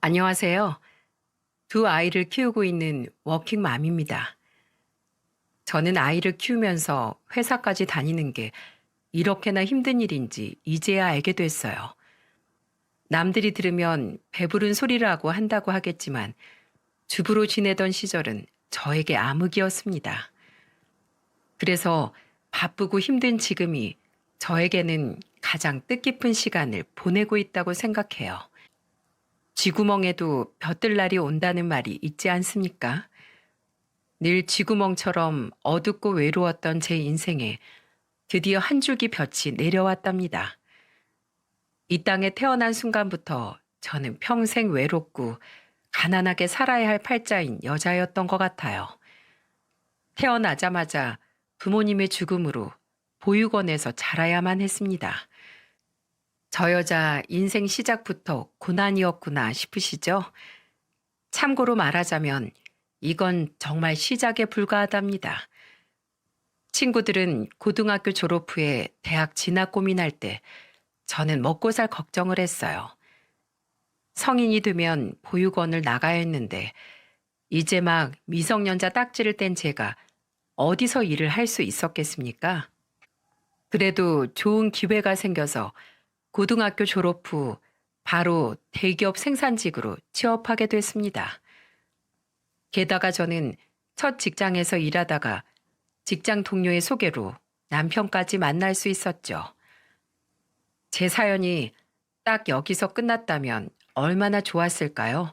안녕하세요. 두 아이를 키우고 있는 워킹맘입니다. 저는 아이를 키우면서 회사까지 다니는 게 이렇게나 힘든 일인지 이제야 알게 됐어요. 남들이 들으면 배부른 소리라고 한다고 하겠지만 주부로 지내던 시절은 저에게 암흑이었습니다. 그래서 바쁘고 힘든 지금이 저에게는 가장 뜻깊은 시간을 보내고 있다고 생각해요. 쥐구멍에도 벼뜰 날이 온다는 말이 있지 않습니까? 늘 쥐구멍처럼 어둡고 외로웠던 제 인생에 드디어 한 줄기 볕이 내려왔답니다. 이 땅에 태어난 순간부터 저는 평생 외롭고 가난하게 살아야 할 팔자인 여자였던 것 같아요. 태어나자마자 부모님의 죽음으로 보육원에서 자라야만 했습니다. 저 여자 인생 시작부터 고난이었구나 싶으시죠? 참고로 말하자면 이건 정말 시작에 불과하답니다. 친구들은 고등학교 졸업 후에 대학 진학 고민할 때 저는 먹고 살 걱정을 했어요. 성인이 되면 보육원을 나가야 했는데 이제 막 미성년자 딱지를 뗀 제가 어디서 일을 할 수 있었겠습니까? 그래도 좋은 기회가 생겨서 고등학교 졸업 후 바로 대기업 생산직으로 취업하게 됐습니다. 게다가 저는 첫 직장에서 일하다가 직장 동료의 소개로 남편까지 만날 수 있었죠. 제 사연이 딱 여기서 끝났다면 얼마나 좋았을까요?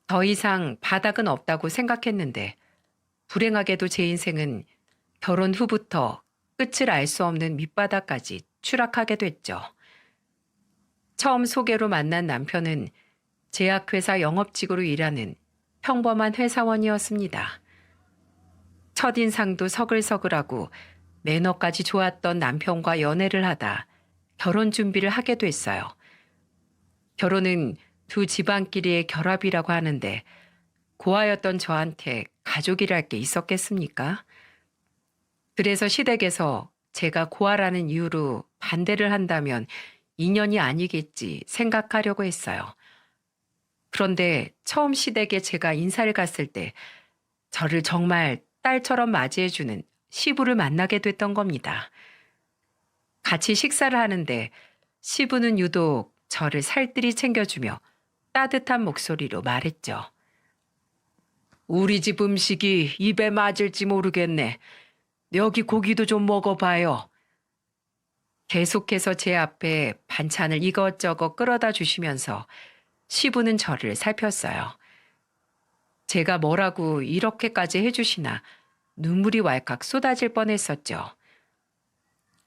더 이상 바닥은 없다고 생각했는데 불행하게도 제 인생은 결혼 후부터 끝을 알 수 없는 밑바닥까지 추락하게 됐죠. 처음 소개로 만난 남편은 제약회사 영업직으로 일하는 평범한 회사원이었습니다. 첫인상도 서글서글하고 매너까지 좋았던 남편과 연애를 하다 결혼 준비를 하게 됐어요. 결혼은 두 집안끼리의 결합이라고 하는데 고아였던 저한테 가족이랄 게 있었겠습니까? 그래서 시댁에서 제가 고아라는 이유로 반대를 한다면 인연이 아니겠지 생각하려고 했어요. 그런데 처음 시댁에 제가 인사를 갔을 때 저를 정말 딸처럼 맞이해주는 시부를 만나게 됐던 겁니다. 같이 식사를 하는데 시부는 유독 저를 살뜰히 챙겨주며 따뜻한 목소리로 말했죠. 우리 집 음식이 입에 맞을지 모르겠네. 여기 고기도 좀 먹어봐요. 계속해서 제 앞에 반찬을 이것저것 끌어다 주시면서 시부는 저를 살폈어요. 제가 뭐라고 이렇게까지 해주시나 눈물이 왈칵 쏟아질 뻔했었죠.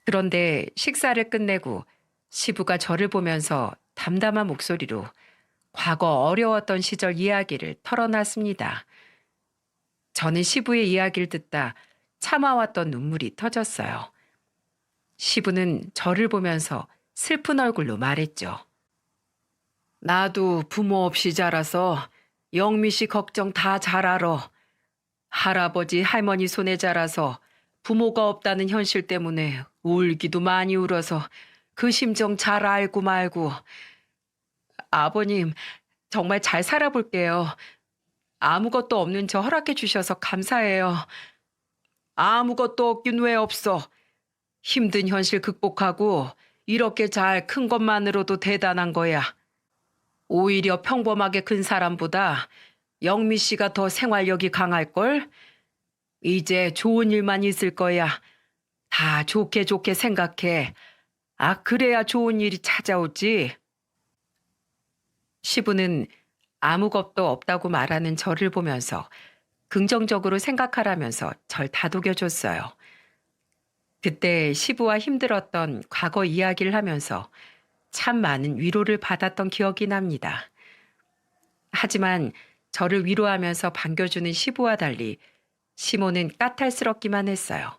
그런데 식사를 끝내고 시부가 저를 보면서 담담한 목소리로 과거 어려웠던 시절 이야기를 털어놨습니다. 저는 시부의 이야기를 듣다 참아왔던 눈물이 터졌어요. 시부는 저를 보면서 슬픈 얼굴로 말했죠. 나도 부모 없이 자라서 영미 씨 걱정 다 잘 알아. 할아버지 할머니 손에 자라서 부모가 없다는 현실 때문에 울기도 많이 울어서 그 심정 잘 알고 말고. 아버님, 정말 잘 살아볼게요. 아무것도 없는 저 허락해 주셔서 감사해요. 아무것도 없긴 왜 없어. 힘든 현실 극복하고 이렇게 잘 큰 것만으로도 대단한 거야. 오히려 평범하게 큰 사람보다 영미 씨가 더 생활력이 강할걸? 이제 좋은 일만 있을 거야. 다 좋게 좋게 생각해. 아, 그래야 좋은 일이 찾아오지. 시부는 아무것도 없다고 말하는 저를 보면서 긍정적으로 생각하라면서 절 다독여줬어요. 그때 시부와 힘들었던 과거 이야기를 하면서 참 많은 위로를 받았던 기억이 납니다. 하지만 저를 위로하면서 반겨주는 시부와 달리 시모는 까탈스럽기만 했어요.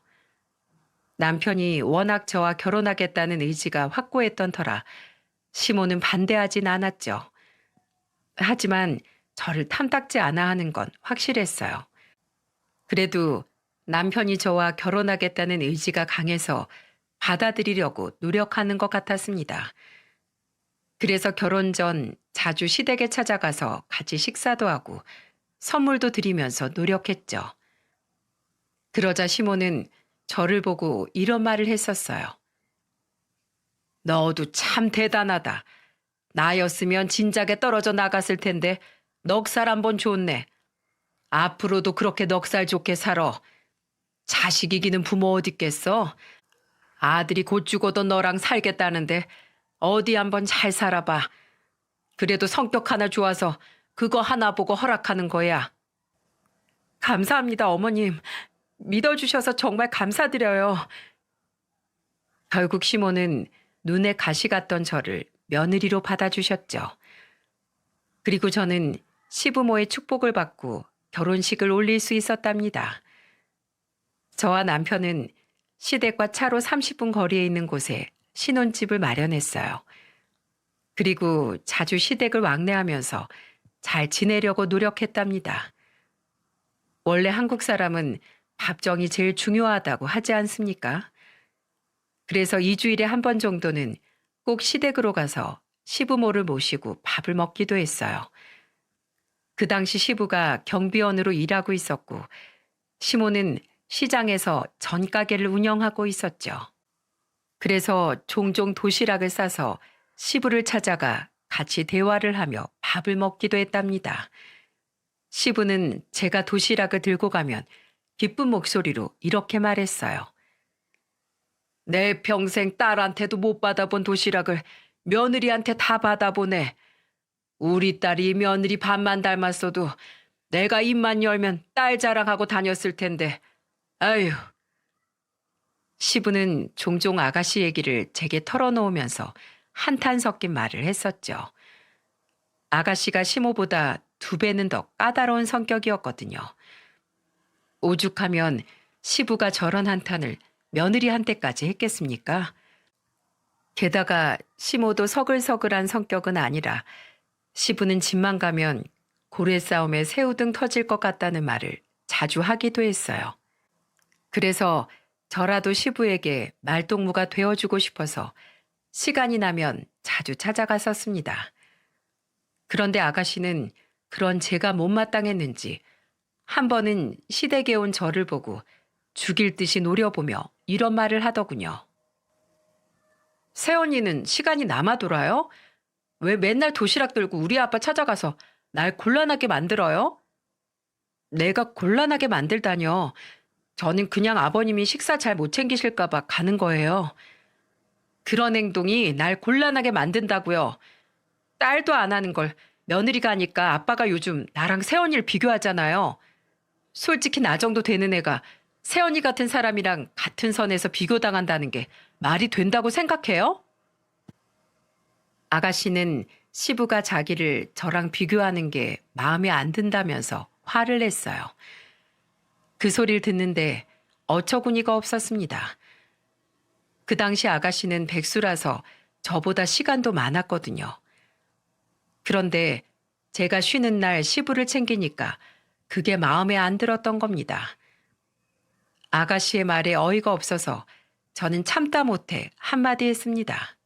남편이 워낙 저와 결혼하겠다는 의지가 확고했던 터라 시모는 반대하진 않았죠. 하지만 저를 탐탁지 않아 하는 건 확실했어요. 그래도 남편이 저와 결혼하겠다는 의지가 강해서 받아들이려고 노력하는 것 같았습니다. 그래서 결혼 전 자주 시댁에 찾아가서 같이 식사도 하고 선물도 드리면서 노력했죠. 그러자 시모는 저를 보고 이런 말을 했었어요. 너도 참 대단하다. 나였으면 진작에 떨어져 나갔을 텐데 넉살 한번 좋네. 앞으로도 그렇게 넉살 좋게 살아. 자식 이기는 부모 어딨겠어? 아들이 곧 죽어도 너랑 살겠다는데 어디 한번 잘 살아봐. 그래도 성격 하나 좋아서 그거 하나 보고 허락하는 거야. 감사합니다, 어머님. 믿어주셔서 정말 감사드려요. 결국 시모는 눈에 가시 갔던 저를 며느리로 받아주셨죠. 그리고 저는 시부모의 축복을 받고 결혼식을 올릴 수 있었답니다. 저와 남편은 시댁과 차로 30분 거리에 있는 곳에 신혼집을 마련했어요. 그리고 자주 시댁을 왕래하면서 잘 지내려고 노력했답니다. 원래 한국 사람은 밥정이 제일 중요하다고 하지 않습니까? 그래서 2주일에 한 번 정도는 꼭 시댁으로 가서 시부모를 모시고 밥을 먹기도 했어요. 그 당시 시부가 경비원으로 일하고 있었고 시모는 시장에서 전가게를 운영하고 있었죠. 그래서 종종 도시락을 싸서 시부를 찾아가 같이 대화를 하며 밥을 먹기도 했답니다. 시부는 제가 도시락을 들고 가면 기쁜 목소리로 이렇게 말했어요. 내 평생 딸한테도 못 받아본 도시락을 며느리한테 다 받아보네. 우리 딸이 며느리 반만 닮았어도 내가 입만 열면 딸 자랑하고 다녔을 텐데. 아휴. 시부는 종종 아가씨 얘기를 제게 털어놓으면서 한탄 섞인 말을 했었죠. 아가씨가 시모보다 2배는 더 까다로운 성격이었거든요. 오죽하면 시부가 저런 한탄을 며느리한테까지 했겠습니까? 게다가 시모도 서글서글한 성격은 아니라 시부는 집만 가면 고래 싸움에 새우등 터질 것 같다는 말을 자주 하기도 했어요. 그래서 저라도 시부에게 말동무가 되어주고 싶어서 시간이 나면 자주 찾아갔었습니다. 그런데 아가씨는 그런 제가 못마땅했는지 한 번은 시댁에 온 저를 보고 죽일 듯이 노려보며 이런 말을 하더군요. 새언니는 시간이 남아 돌아요? 왜 맨날 도시락 들고 우리 아빠 찾아가서 날 곤란하게 만들어요? 내가 곤란하게 만들다뇨. 저는 그냥 아버님이 식사 잘 못 챙기실까봐 가는 거예요. 그런 행동이 날 곤란하게 만든다고요. 딸도 안 하는 걸 며느리가 하니까 아빠가 요즘 나랑 새언니를 비교하잖아요. 솔직히 나 정도 되는 애가 새언니 같은 사람이랑 같은 선에서 비교당한다는 게 말이 된다고 생각해요? 아가씨는 시부가 자기를 저랑 비교하는 게 마음에 안 든다면서 화를 냈어요. 그 소리를 듣는데 어처구니가 없었습니다. 그 당시 아가씨는 백수라서 저보다 시간도 많았거든요. 그런데 제가 쉬는 날 시부를 챙기니까 그게 마음에 안 들었던 겁니다. 아가씨의 말에 어이가 없어서 저는 참다 못해 한마디 했습니다.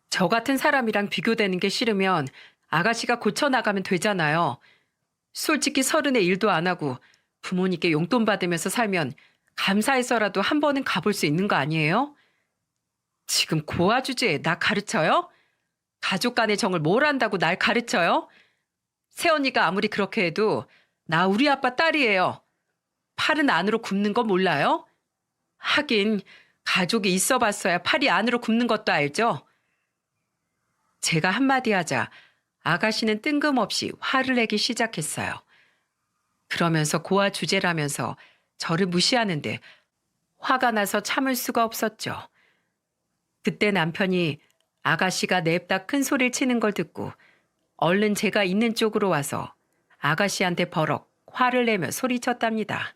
저 같은 사람이랑 비교되는 게 싫으면 아가씨가 고쳐나가면 되잖아요. 솔직히 30에 일도 안 하고 부모님께 용돈 받으면서 살면 감사해서라도 한 번은 가볼 수 있는 거 아니에요? 지금 고아 주제에 나 가르쳐요? 가족 간의 정을 뭘 안다고 날 가르쳐요? 새언니가 아무리 그렇게 해도 나 우리 아빠 딸이에요. 팔은 안으로 굽는 거 몰라요? 하긴 가족이 있어 봤어야 팔이 안으로 굽는 것도 알죠? 제가 한마디 하자 아가씨는 뜬금없이 화를 내기 시작했어요. 그러면서 고아 주제라면서 저를 무시하는데 화가 나서 참을 수가 없었죠. 그때 남편이 아가씨가 냅다 큰 소리를 치는 걸 듣고 얼른 제가 있는 쪽으로 와서 아가씨한테 버럭 화를 내며 소리쳤답니다.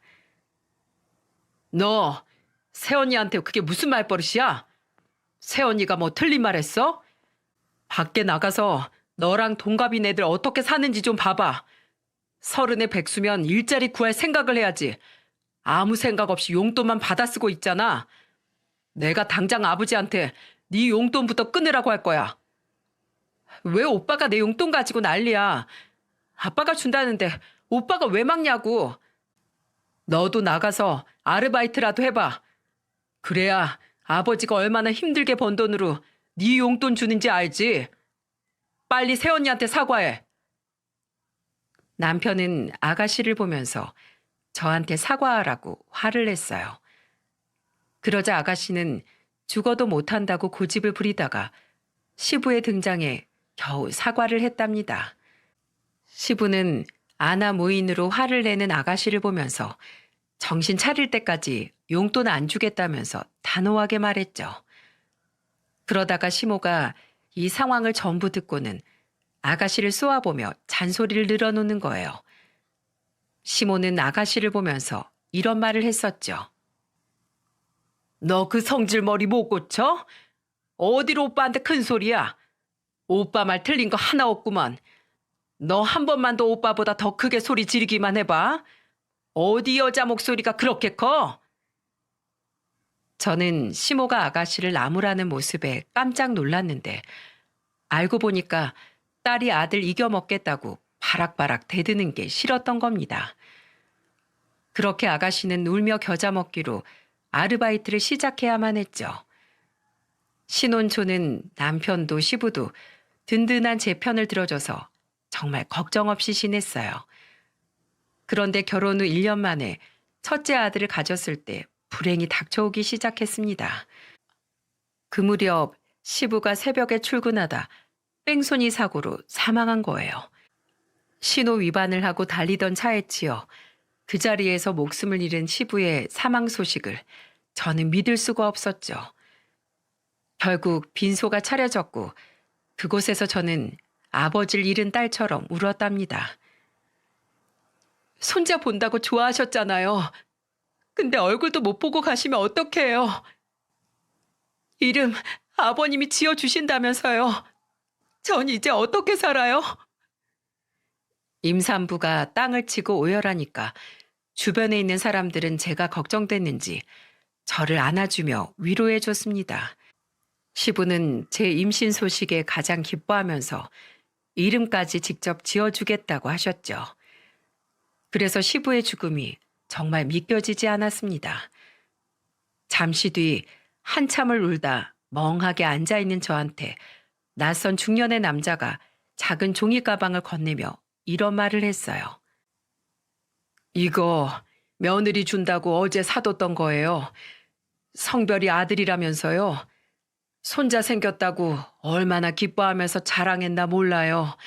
너 새언니한테 그게 무슨 말버릇이야? 새언니가 뭐 틀린 말 했어? 밖에 나가서 너랑 동갑인 애들 어떻게 사는지 좀 봐봐. 30에 백수면 일자리 구할 생각을 해야지. 아무 생각 없이 용돈만 받아 쓰고 있잖아. 내가 당장 아버지한테 네 용돈부터 끊으라고 할 거야. 왜 오빠가 내 용돈 가지고 난리야? 아빠가 준다는데 오빠가 왜 막냐고. 너도 나가서 아르바이트라도 해봐. 그래야 아버지가 얼마나 힘들게 번 돈으로 네 용돈 주는지 알지. 빨리 새언니한테 사과해. 남편은 아가씨를 보면서 저한테 사과하라고 화를 냈어요. 그러자 아가씨는 죽어도 못한다고 고집을 부리다가 시부의 등장에 겨우 사과를 했답니다. 시부는 아나 무인으로 화를 내는 아가씨를 보면서 정신 차릴 때까지 용돈 안 주겠다면서 단호하게 말했죠. 그러다가 시모가 이 상황을 전부 듣고는 아가씨를 쏘아보며 잔소리를 늘어놓는 거예요. 시모는 아가씨를 보면서 이런 말을 했었죠. 너 그 성질머리 못 고쳐? 어디로 오빠한테 큰 소리야? 오빠 말 틀린 거 하나 없구만. 너 한 번만 더 오빠보다 더 크게 소리 지르기만 해봐. 어디 여자 목소리가 그렇게 커? 저는 시모가 아가씨를 나무라는 모습에 깜짝 놀랐는데 알고 보니까 딸이 아들 이겨먹겠다고 바락바락 대드는 게 싫었던 겁니다. 그렇게 아가씨는 울며 겨자 먹기로 아르바이트를 시작해야만 했죠. 신혼초는 남편도 시부도 든든한 제 편을 들어줘서 정말 걱정 없이 지냈어요. 그런데 결혼 후 1년 만에 첫째 아들을 가졌을 때 불행이 닥쳐오기 시작했습니다. 그 무렵 시부가 새벽에 출근하다 뺑소니 사고로 사망한 거예요. 신호 위반을 하고 달리던 차에 치여 그 자리에서 목숨을 잃은 시부의 사망 소식을 저는 믿을 수가 없었죠. 결국 빈소가 차려졌고 그곳에서 저는 아버지를 잃은 딸처럼 울었답니다. 손자 본다고 좋아하셨잖아요. 근데 얼굴도 못 보고 가시면 어떡해요. 이름 아버님이 지어주신다면서요. 전 이제 어떻게 살아요? 임산부가 땅을 치고 오열하니까 주변에 있는 사람들은 제가 걱정됐는지 저를 안아주며 위로해줬습니다. 시부는 제 임신 소식에 가장 기뻐하면서 이름까지 직접 지어주겠다고 하셨죠. 그래서 시부의 죽음이 정말 믿겨지지 않았습니다. 잠시 뒤 한참을 울다 멍하게 앉아있는 저한테 낯선 중년의 남자가 작은 종이 가방을 건네며 이런 말을 했어요. 이거 며느리 준다고 어제 사뒀던 거예요. 성별이 아들이라면서요. 손자 생겼다고 얼마나 기뻐하면서 자랑했나 몰라요.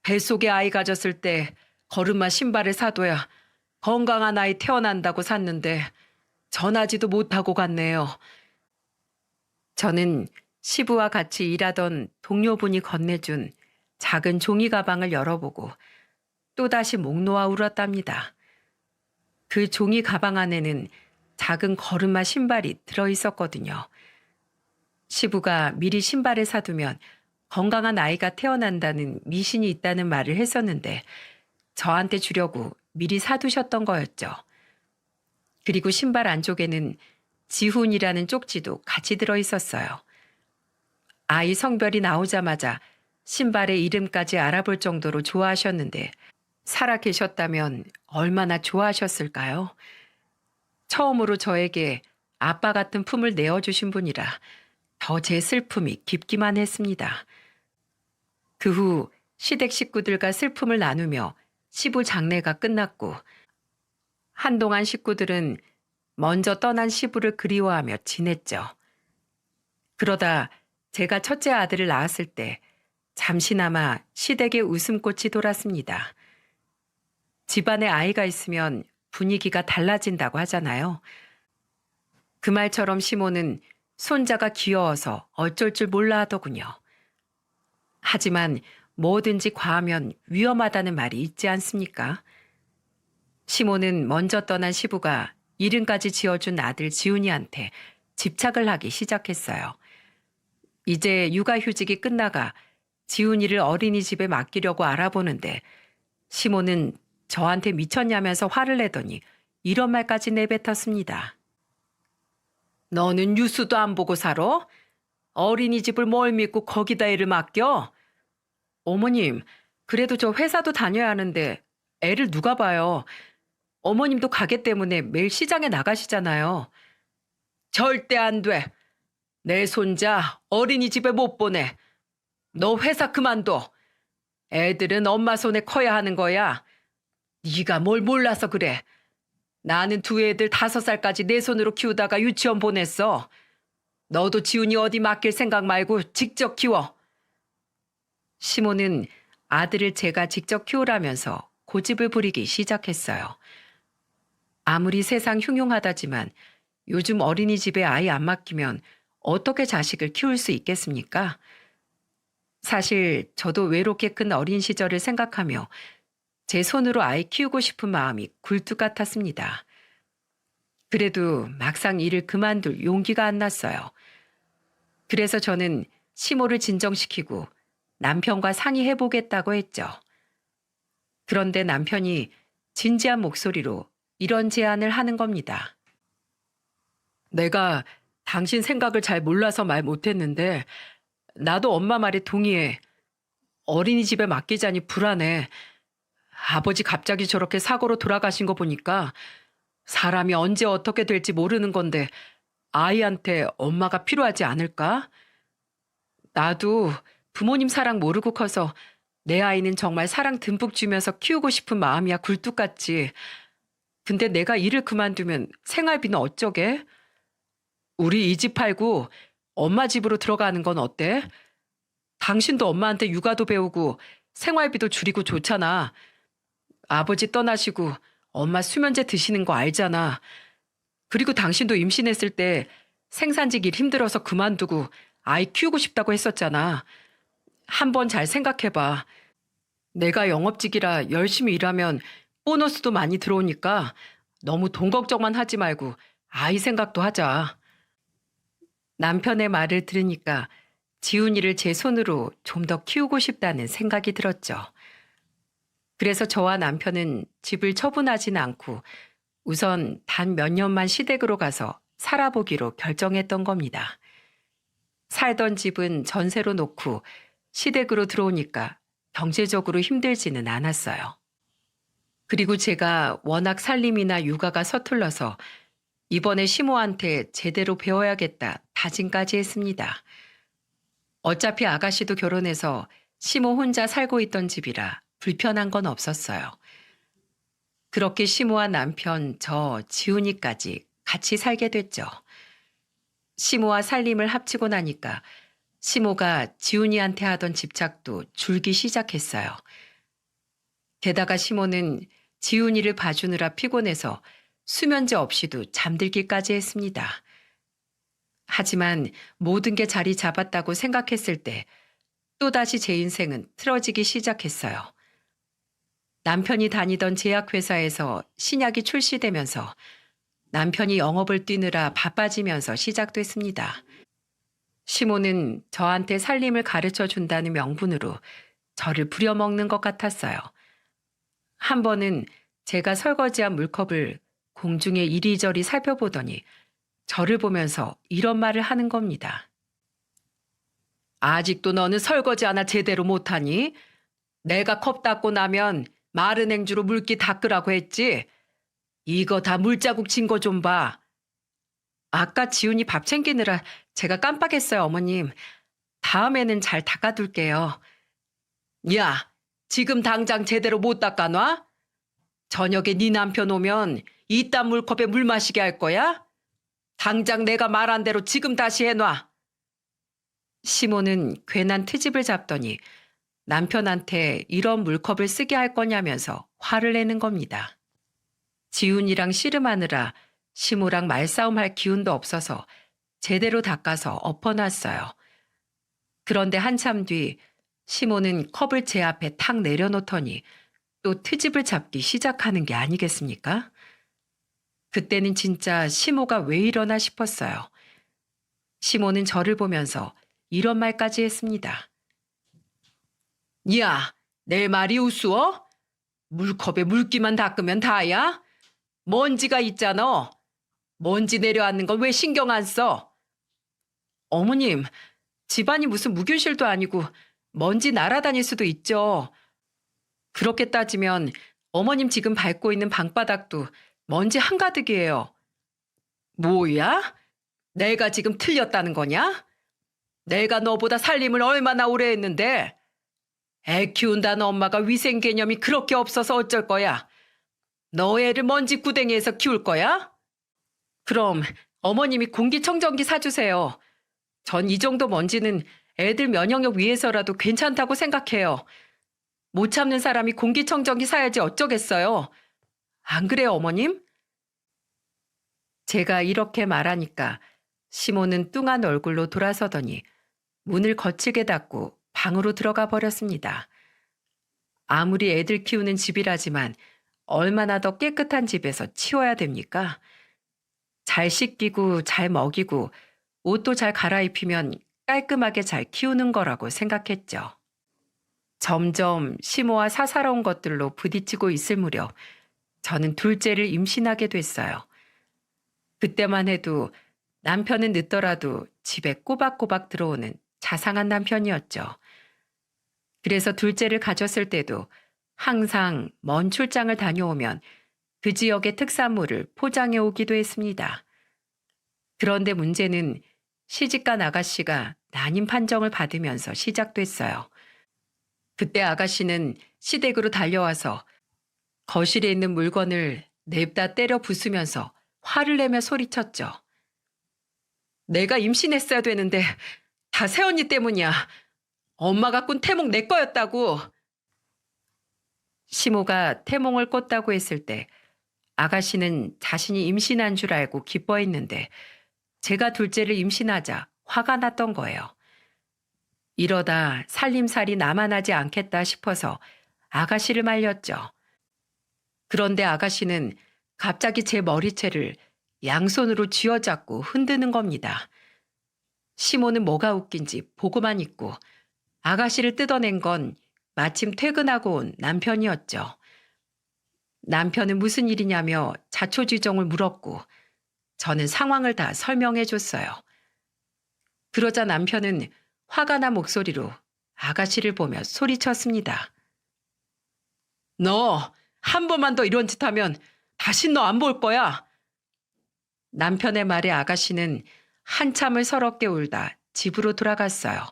뱃속에 아이 가졌을 때 걸음마 신발을 사둬야 건강한 아이 태어난다고 샀는데 전하지도 못하고 갔네요. 저는 시부와 같이 일하던 동료분이 건네준 작은 종이 가방을 열어보고 또다시 목 놓아 울었답니다. 그 종이 가방 안에는 작은 걸음마 신발이 들어있었거든요. 시부가 미리 신발을 사두면 건강한 아이가 태어난다는 미신이 있다는 말을 했었는데 저한테 주려고 미리 사두셨던 거였죠. 그리고 신발 안쪽에는 지훈이라는 쪽지도 같이 들어있었어요. 아이 성별이 나오자마자 신발의 이름까지 알아볼 정도로 좋아하셨는데 살아 계셨다면 얼마나 좋아하셨을까요? 처음으로 저에게 아빠 같은 품을 내어주신 분이라 더 제 슬픔이 깊기만 했습니다. 그 후 시댁 식구들과 슬픔을 나누며 시부 장례가 끝났고 한동안 식구들은 먼저 떠난 시부를 그리워하며 지냈죠. 그러다 제가 첫째 아들을 낳았을 때 잠시나마 시댁에 웃음꽃이 돌았습니다. 집안에 아이가 있으면 분위기가 달라진다고 하잖아요. 그 말처럼 시모는 손자가 귀여워서 어쩔 줄 몰라 하더군요. 하지만 뭐든지 과하면 위험하다는 말이 있지 않습니까? 시모는 먼저 떠난 시부가 이름까지 지어준 아들 지훈이한테 집착을 하기 시작했어요. 이제 육아휴직이 끝나가 지훈이를 어린이집에 맡기려고 알아보는데 시모는 저한테 미쳤냐면서 화를 내더니 이런 말까지 내뱉었습니다. 너는 뉴스도 안 보고 살아? 어린이집을 뭘 믿고 거기다 애를 맡겨? 어머님, 그래도 저 회사도 다녀야 하는데 애를 누가 봐요? 어머님도 가게 때문에 매일 시장에 나가시잖아요. 절대 안 돼. 내 손자 어린이집에 못 보내. 너 회사 그만둬. 애들은 엄마 손에 커야 하는 거야. 네가 뭘 몰라서 그래. 나는 두 애들 5살까지 내 손으로 키우다가 유치원 보냈어. 너도 지훈이 어디 맡길 생각 말고 직접 키워. 시모는 아들을 제가 직접 키우라면서 고집을 부리기 시작했어요. 아무리 세상 흉흉하다지만 요즘 어린이집에 아이 안 맡기면 어떻게 자식을 키울 수 있겠습니까? 사실 저도 외롭게 큰 어린 시절을 생각하며 제 손으로 아이 키우고 싶은 마음이 굴뚝 같았습니다. 그래도 막상 일을 그만둘 용기가 안 났어요. 그래서 저는 시모를 진정시키고 남편과 상의해보겠다고 했죠. 그런데 남편이 진지한 목소리로 이런 제안을 하는 겁니다. 내가 당신 생각을 잘 몰라서 말 못했는데 나도 엄마 말에 동의해. 어린이집에 맡기자니 불안해. 아버지 갑자기 저렇게 사고로 돌아가신 거 보니까 사람이 언제 어떻게 될지 모르는 건데 아이한테 엄마가 필요하지 않을까? 나도 부모님 사랑 모르고 커서 내 아이는 정말 사랑 듬뿍 주면서 키우고 싶은 마음이야 굴뚝같지. 근데 내가 일을 그만두면 생활비는 어쩌게? 우리 이 집 팔고 엄마 집으로 들어가는 건 어때? 당신도 엄마한테 육아도 배우고 생활비도 줄이고 좋잖아. 아버지 떠나시고 엄마 수면제 드시는 거 알잖아. 그리고 당신도 임신했을 때 생산직 일 힘들어서 그만두고 아이 키우고 싶다고 했었잖아. 한번 잘 생각해봐. 내가 영업직이라 열심히 일하면 보너스도 많이 들어오니까 너무 돈 걱정만 하지 말고 아이 생각도 하자. 남편의 말을 들으니까 지훈이를 제 손으로 좀 더 키우고 싶다는 생각이 들었죠. 그래서 저와 남편은 집을 처분하지는 않고 우선 단 몇 년만 시댁으로 가서 살아보기로 결정했던 겁니다. 살던 집은 전세로 놓고 시댁으로 들어오니까 경제적으로 힘들지는 않았어요. 그리고 제가 워낙 살림이나 육아가 서툴러서 이번에 시모한테 제대로 배워야겠다 다짐까지 했습니다. 어차피 아가씨도 결혼해서 시모 혼자 살고 있던 집이라 불편한 건 없었어요. 그렇게 시모와 남편, 저, 지훈이까지 같이 살게 됐죠. 시모와 살림을 합치고 나니까 시모가 지훈이한테 하던 집착도 줄기 시작했어요. 게다가 시모는 지훈이를 봐주느라 피곤해서 수면제 없이도 잠들기까지 했습니다. 하지만 모든 게 자리 잡았다고 생각했을 때 또다시 제 인생은 틀어지기 시작했어요. 남편이 다니던 제약회사에서 신약이 출시되면서 남편이 영업을 뛰느라 바빠지면서 시작됐습니다. 시모는 저한테 살림을 가르쳐 준다는 명분으로 저를 부려먹는 것 같았어요. 한 번은 제가 설거지한 물컵을 공중에 이리저리 살펴보더니 저를 보면서 이런 말을 하는 겁니다. 아직도 너는 설거지 하나 제대로 못하니? 내가 컵 닦고 나면 마른 행주로 물기 닦으라고 했지? 이거 다 물자국 친 거 좀 봐. 아까 지훈이 밥 챙기느라 제가 깜빡했어요, 어머님. 다음에는 잘 닦아둘게요. 야, 지금 당장 제대로 못 닦아놔? 저녁에 네 남편 오면 이딴 물컵에 물 마시게 할 거야? 당장 내가 말한 대로 지금 다시 해놔. 시모는 괜한 트집을 잡더니 남편한테 이런 물컵을 쓰게 할 거냐면서 화를 내는 겁니다. 지훈이랑 씨름하느라 시모랑 말싸움할 기운도 없어서 제대로 닦아서 엎어놨어요. 그런데 한참 뒤 시모는 컵을 제 앞에 탁 내려놓더니 또 트집을 잡기 시작하는 게 아니겠습니까? 그때는 진짜 시모가 왜 이러나 싶었어요. 시모는 저를 보면서 이런 말까지 했습니다. 야, 내 말이 우스워? 물컵에 물기만 닦으면 다야? 먼지가 있잖아. 먼지 내려앉는 건 왜 신경 안 써? 어머님, 집안이 무슨 무균실도 아니고 먼지 날아다닐 수도 있죠. 그렇게 따지면 어머님 지금 밟고 있는 방바닥도 먼지 한가득이에요. 뭐야? 내가 지금 틀렸다는 거냐? 내가 너보다 살림을 얼마나 오래 했는데 애 키운다는 엄마가 위생 개념이 그렇게 없어서 어쩔 거야? 너 애를 먼지 구덩이에서 키울 거야? 그럼 어머님이 공기청정기 사주세요. 전 이 정도 먼지는 애들 면역력 위해서라도 괜찮다고 생각해요. 못 참는 사람이 공기청정기 사야지 어쩌겠어요. 안 그래요, 어머님? 제가 이렇게 말하니까 시모는 뚱한 얼굴로 돌아서더니 문을 거칠게 닫고 방으로 들어가 버렸습니다. 아무리 애들 키우는 집이라지만 얼마나 더 깨끗한 집에서 치워야 됩니까? 잘 씻기고 잘 먹이고 옷도 잘 갈아입히면 깔끔하게 잘 키우는 거라고 생각했죠. 점점 심오와 사사로운 것들로 부딪히고 있을 무렵 저는 둘째를 임신하게 됐어요. 그때만 해도 남편은 늦더라도 집에 꼬박꼬박 들어오는 자상한 남편이었죠. 그래서 둘째를 가졌을 때도 항상 먼 출장을 다녀오면 그 지역의 특산물을 포장해 오기도 했습니다. 그런데 문제는 시집간 아가씨가 난임 판정을 받으면서 시작됐어요. 그때 아가씨는 시댁으로 달려와서 거실에 있는 물건을 냅다 때려 부수면서 화를 내며 소리쳤죠. 내가 임신했어야 되는데 다 새언니 때문이야. 엄마가 꾼 태몽 내 거였다고. 시모가 태몽을 꿨다고 했을 때 아가씨는 자신이 임신한 줄 알고 기뻐했는데 제가 둘째를 임신하자 화가 났던 거예요. 이러다 살림살이 남아나지 않겠다 싶어서 아가씨를 말렸죠. 그런데 아가씨는 갑자기 제 머리채를 양손으로 쥐어잡고 흔드는 겁니다. 시모는 뭐가 웃긴지 보고만 있고 아가씨를 뜯어낸 건 마침 퇴근하고 온 남편이었죠. 남편은 무슨 일이냐며 자초지종을 물었고 저는 상황을 다 설명해 줬어요. 그러자 남편은 화가 난 목소리로 아가씨를 보며 소리쳤습니다. 너 한 번만 더 이런 짓 하면 다신 너 안 볼 거야. 남편의 말에 아가씨는 한참을 서럽게 울다 집으로 돌아갔어요.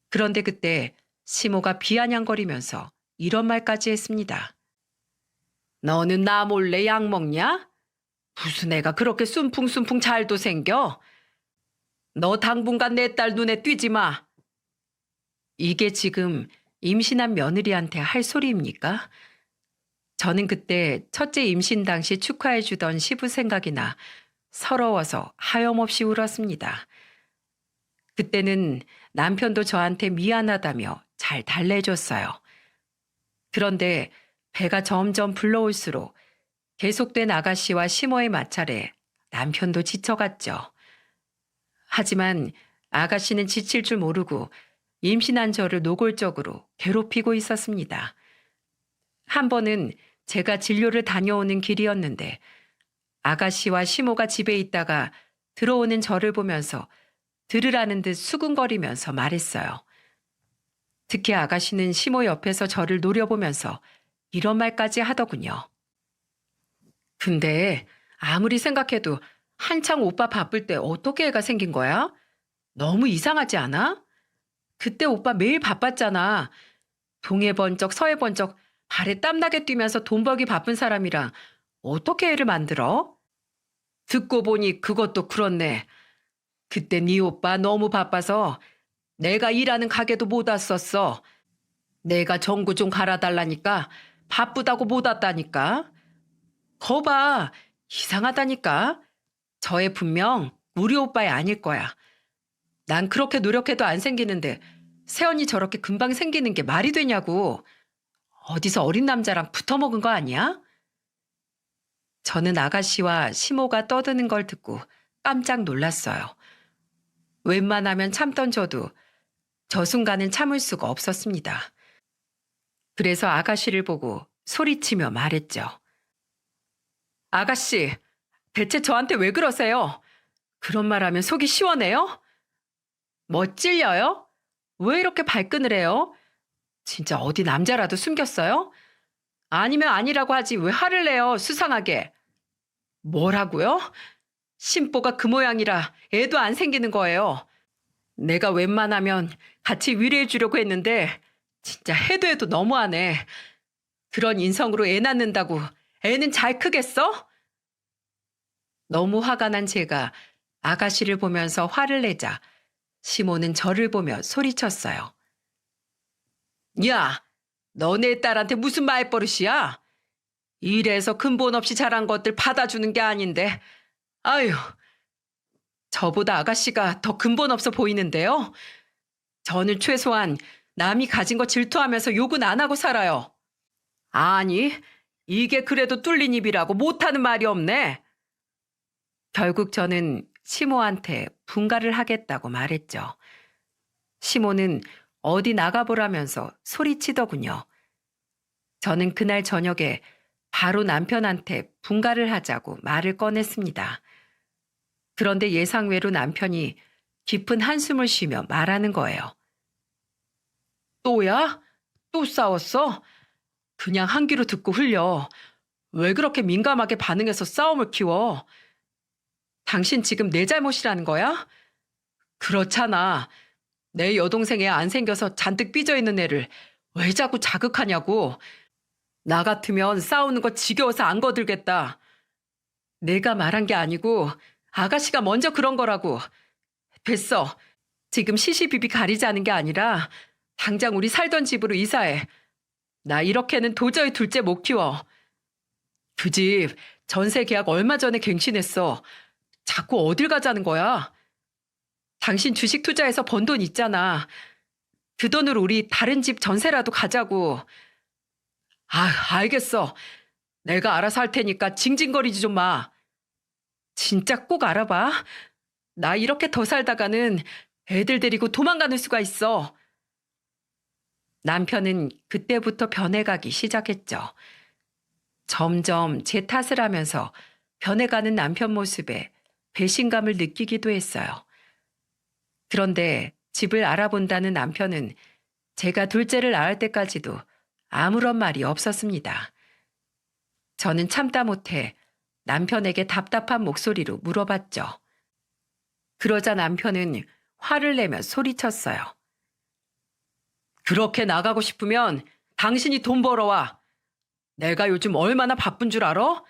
그런데 그때 시모가 비아냥거리면서 이런 말까지 했습니다. 너는 나 몰래 약 먹냐? 무슨 애가 그렇게 순풍순풍 잘도 생겨? 너 당분간 내 딸 눈에 띄지 마. 이게 지금 임신한 며느리한테 할 소리입니까? 저는 그때 첫째 임신 당시 축하해 주던 시부 생각이 나 서러워서 하염없이 울었습니다. 그때는 남편도 저한테 미안하다며 잘 달래줬어요. 그런데 배가 점점 불러올수록 계속된 아가씨와 시모의 마찰에 남편도 지쳐갔죠. 하지만 아가씨는 지칠 줄 모르고 임신한 저를 노골적으로 괴롭히고 있었습니다. 한 번은 제가 진료를 다녀오는 길이었는데 아가씨와 시모가 집에 있다가 들어오는 저를 보면서 들으라는 듯 수근거리면서 말했어요. 특히 아가씨는 시모 옆에서 저를 노려보면서 이런 말까지 하더군요. 근데 아무리 생각해도 한창 오빠 바쁠 때 어떻게 애가 생긴 거야? 너무 이상하지 않아? 그때 오빠 매일 바빴잖아. 동해 번쩍 서해 번쩍 발에 땀나게 뛰면서 돈 벌기 바쁜 사람이랑 어떻게 애를 만들어? 듣고 보니 그것도 그렇네. 그때 네 오빠 너무 바빠서 내가 일하는 가게도 못 왔었어. 내가 전구 좀 갈아달라니까 바쁘다고 못 왔다니까. 거봐, 이상하다니까. 저 애 분명 우리 오빠애 아닐 거야. 난 그렇게 노력해도 안 생기는데 새언니 저렇게 금방 생기는 게 말이 되냐고. 어디서 어린 남자랑 붙어먹은 거 아니야? 저는 아가씨와 시모가 떠드는 걸 듣고 깜짝 놀랐어요. 웬만하면 참던 저도 저 순간은 참을 수가 없었습니다. 그래서 아가씨를 보고 소리치며 말했죠. 아가씨, 대체 저한테 왜 그러세요? 그런 말 하면 속이 시원해요? 뭐 찔려요? 왜 이렇게 발끈을 해요? 진짜 어디 남자라도 숨겼어요? 아니면 아니라고 하지 왜 화를 내요, 수상하게. 뭐라고요? 심보가 그 모양이라 애도 안 생기는 거예요. 내가 웬만하면 같이 위로해 주려고 했는데 진짜 해도 해도 너무하네. 그런 인성으로 애 낳는다고 애는 잘 크겠어? 너무 화가 난 제가 아가씨를 보면서 화를 내자 시모는 저를 보며 소리쳤어요. 야, 너네 딸한테 무슨 말버릇이야? 이래서 근본 없이 자란 것들 받아주는 게 아닌데. 아유, 저보다 아가씨가 더 근본 없어 보이는데요. 저는 최소한 남이 가진 거 질투하면서 욕은 안 하고 살아요. 아니, 이게 그래도 뚫린 입이라고 못하는 말이 없네. 결국 저는 시모한테 분가를 하겠다고 말했죠. 시모는 어디 나가보라면서 소리치더군요. 저는 그날 저녁에 바로 남편한테 분가를 하자고 말을 꺼냈습니다. 그런데 예상외로 남편이 깊은 한숨을 쉬며 말하는 거예요. 또야? 또 싸웠어? 그냥 한 귀로 듣고 흘려. 왜 그렇게 민감하게 반응해서 싸움을 키워? 당신 지금 내 잘못이라는 거야? 그렇잖아. 내 여동생 애 안 생겨서 잔뜩 삐져있는 애를 왜 자꾸 자극하냐고. 나 같으면 싸우는 거 지겨워서 안 거들겠다. 내가 말한 게 아니고 아가씨가 먼저 그런 거라고. 됐어. 지금 시시비비 가리자는 게 아니라 당장 우리 살던 집으로 이사해. 나 이렇게는 도저히 둘째 못 키워. 그 집 전세 계약 얼마 전에 갱신했어. 자꾸 어딜 가자는 거야? 당신 주식 투자해서 번 돈 있잖아. 그 돈으로 우리 다른 집 전세라도 가자고. 아, 알겠어. 내가 알아서 할 테니까 징징거리지 좀 마. 진짜 꼭 알아봐. 나 이렇게 더 살다가는 애들 데리고 도망가는 수가 있어. 남편은 그때부터 변해가기 시작했죠. 점점 제 탓을 하면서 변해가는 남편 모습에 배신감을 느끼기도 했어요. 그런데 집을 알아본다는 남편은 제가 둘째를 낳을 때까지도 아무런 말이 없었습니다. 저는 참다 못해 남편에게 답답한 목소리로 물어봤죠. 그러자 남편은 화를 내며 소리쳤어요. 그렇게 나가고 싶으면 당신이 돈 벌어와. 내가 요즘 얼마나 바쁜 줄 알아?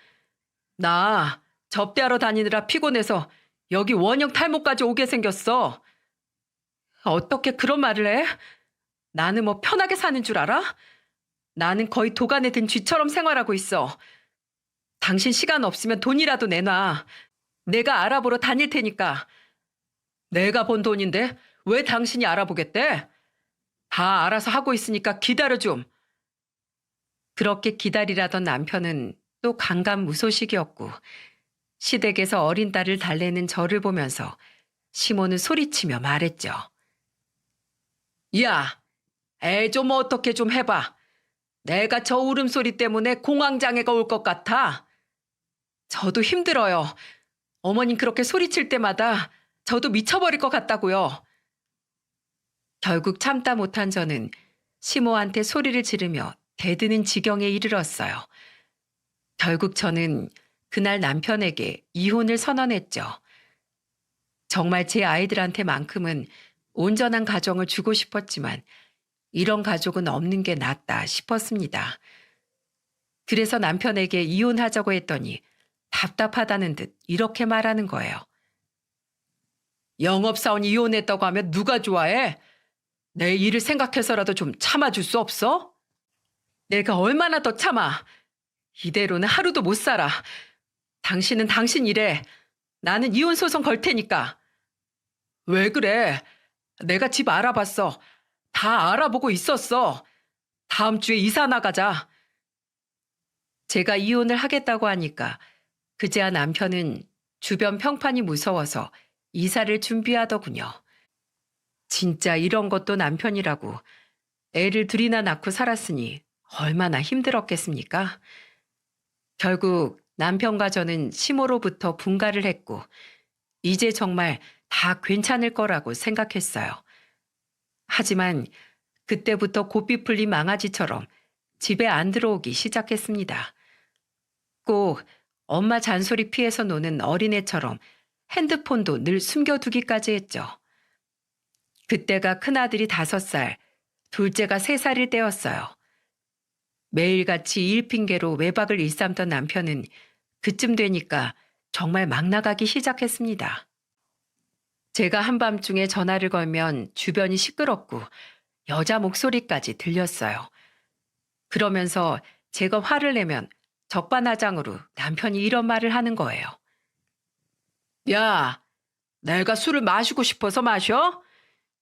나 접대하러 다니느라 피곤해서 여기 원형 탈모까지 오게 생겼어. 어떻게 그런 말을 해? 나는 뭐 편하게 사는 줄 알아? 나는 거의 도간에 든 쥐처럼 생활하고 있어. 당신 시간 없으면 돈이라도 내놔. 내가 알아보러 다닐 테니까. 내가 번 돈인데 왜 당신이 알아보겠대? 다 알아서 하고 있으니까 기다려 좀. 그렇게 기다리라던 남편은 또 강간무소식이었고 시댁에서 어린 딸을 달래는 저를 보면서 시모는 소리치며 말했죠. 야, 애 좀 어떻게 좀 해봐. 내가 저 울음소리 때문에 공황장애가 올 것 같아. 저도 힘들어요. 어머님 그렇게 소리칠 때마다 저도 미쳐버릴 것 같다고요. 결국 참다 못한 저는 시모한테 소리를 지르며 대드는 지경에 이르렀어요. 결국 저는 그날 남편에게 이혼을 선언했죠. 정말 제 아이들한테만큼은 온전한 가정을 주고 싶었지만 이런 가족은 없는 게 낫다 싶었습니다. 그래서 남편에게 이혼하자고 했더니 답답하다는 듯 이렇게 말하는 거예요. 영업사원 이혼했다고 하면 누가 좋아해? 내 일을 생각해서라도 좀 참아줄 수 없어? 내가 얼마나 더 참아? 이대로는 하루도 못 살아. 당신은 당신 일에 나는 이혼 소송 걸 테니까. 왜 그래? 내가 집 알아봤어. 다 알아보고 있었어. 다음 주에 이사 나가자. 제가 이혼을 하겠다고 하니까 그제야 남편은 주변 평판이 무서워서 이사를 준비하더군요. 진짜 이런 것도 남편이라고 애를 둘이나 낳고 살았으니 얼마나 힘들었겠습니까? 결국 남편과 저는 시모로부터 분가를 했고 이제 정말 다 괜찮을 거라고 생각했어요. 하지만 그때부터 고삐 풀린 망아지처럼 집에 안 들어오기 시작했습니다. 꼭 엄마 잔소리 피해서 노는 어린애처럼 핸드폰도 늘 숨겨두기까지 했죠. 그때가 큰아들이 5살, 둘째가 3살일 때였어요. 매일같이 일 핑계로 외박을 일삼던 남편은 그쯤 되니까 정말 막 나가기 시작했습니다. 제가 한밤중에 전화를 걸면 주변이 시끄럽고 여자 목소리까지 들렸어요. 그러면서 제가 화를 내면 적반하장으로 남편이 이런 말을 하는 거예요. 야, 내가 술을 마시고 싶어서 마셔?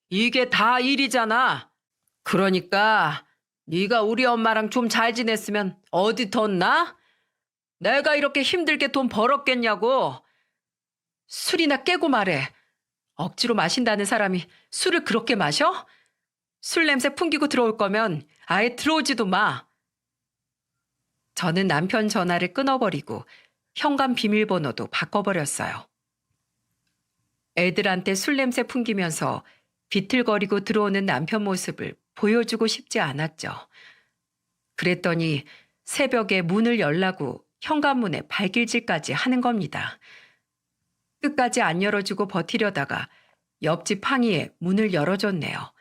이게 다 일이잖아. 그러니까 네가 우리 엄마랑 좀 잘 지냈으면 어디 뒀나? 내가 이렇게 힘들게 돈 벌었겠냐고. 술이나 깨고 말해. 억지로 마신다는 사람이 술을 그렇게 마셔? 술 냄새 풍기고 들어올 거면 아예 들어오지도 마. 저는 남편 전화를 끊어버리고 현관 비밀번호도 바꿔버렸어요. 애들한테 술 냄새 풍기면서 비틀거리고 들어오는 남편 모습을 보여주고 싶지 않았죠. 그랬더니 새벽에 문을 열라고 현관문에 발길질까지 하는 겁니다. 끝까지 안 열어주고 버티려다가 옆집 항이에 문을 열어줬네요.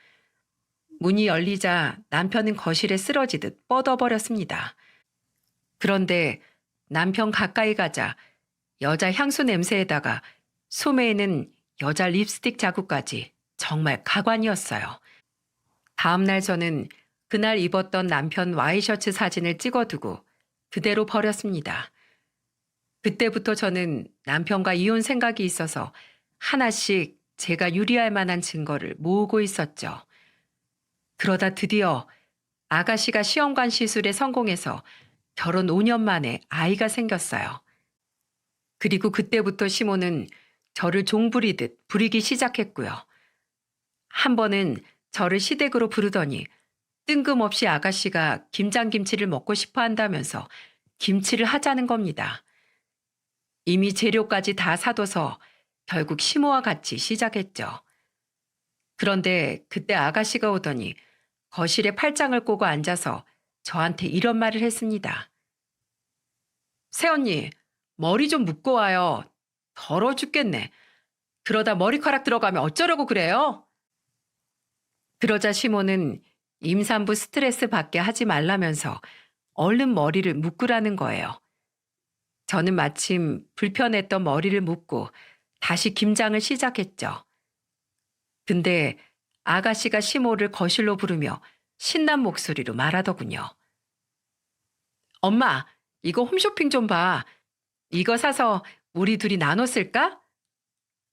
문이 열리자 남편은 거실에 쓰러지듯 뻗어버렸습니다. 그런데 남편 가까이 가자 여자 향수 냄새에다가 소매에는 여자 립스틱 자국까지 정말 가관이었어요. 다음날 저는 그날 입었던 남편 와이셔츠 사진을 찍어두고 그대로 버렸습니다. 그때부터 저는 남편과 이혼 생각이 있어서 하나씩 제가 유리할 만한 증거를 모으고 있었죠. 그러다 드디어 아가씨가 시험관 시술에 성공해서 결혼 5년 만에 아이가 생겼어요. 그리고 그때부터 시모는 저를 종부리듯 부리기 시작했고요. 한 번은 저를 시댁으로 부르더니 뜬금없이 아가씨가 김장김치를 먹고 싶어 한다면서 김치를 하자는 겁니다. 이미 재료까지 다 사둬서 결국 시모와 같이 시작했죠. 그런데 그때 아가씨가 오더니 거실에 팔짱을 꼬고 앉아서 저한테 이런 말을 했습니다. 새언니, 머리 좀 묶고 와요. 더러워 죽겠네. 그러다 머리카락 들어가면 어쩌려고 그래요? 그러자 시모는 임산부 스트레스 받게 하지 말라면서 얼른 머리를 묶으라는 거예요. 저는 마침 불편했던 머리를 묶고 다시 김장을 시작했죠. 근데 아가씨가 시모를 거실로 부르며 신난 목소리로 말하더군요. 엄마, 이거 홈쇼핑 좀 봐. 이거 사서 우리 둘이 나눠 쓸까?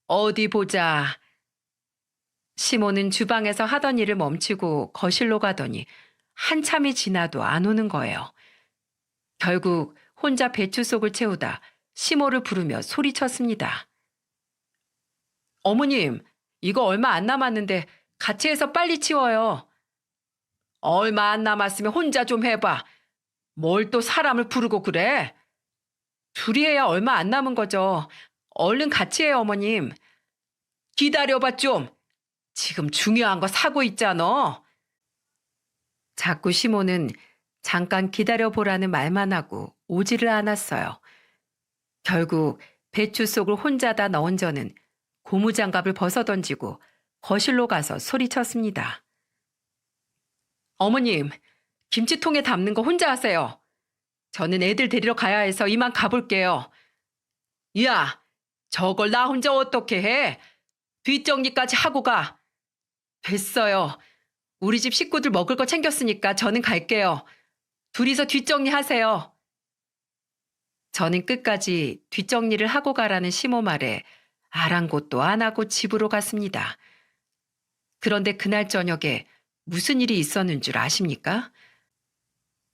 어디 보자. 시모는 주방에서 하던 일을 멈추고 거실로 가더니 한참이 지나도 안 오는 거예요. 결국 혼자 배추 속을 채우다 시모를 부르며 소리쳤습니다. 어머님, 이거 얼마 안 남았는데 같이 해서 빨리 치워요. 얼마 안 남았으면 혼자 좀 해봐. 뭘 또 사람을 부르고 그래? 둘이 해야 얼마 안 남은 거죠. 얼른 같이 해요, 어머님. 기다려봐 좀. 지금 중요한 거 사고 있잖아. 자꾸 시모는 잠깐 기다려보라는 말만 하고 오지를 않았어요. 결국 배추 속을 혼자 다 넣은 저는 고무장갑을 벗어던지고 거실로 가서 소리쳤습니다. 어머님, 김치통에 담는 거 혼자 하세요. 저는 애들 데리러 가야 해서 이만 가볼게요. 야, 저걸 나 혼자 어떻게 해? 뒷정리까지 하고 가. 됐어요. 우리 집 식구들 먹을 거 챙겼으니까 저는 갈게요. 둘이서 뒷정리하세요. 저는 끝까지 뒷정리를 하고 가라는 시모 말에 아랑곳도 안 하고 집으로 갔습니다. 그런데 그날 저녁에 무슨 일이 있었는 줄 아십니까?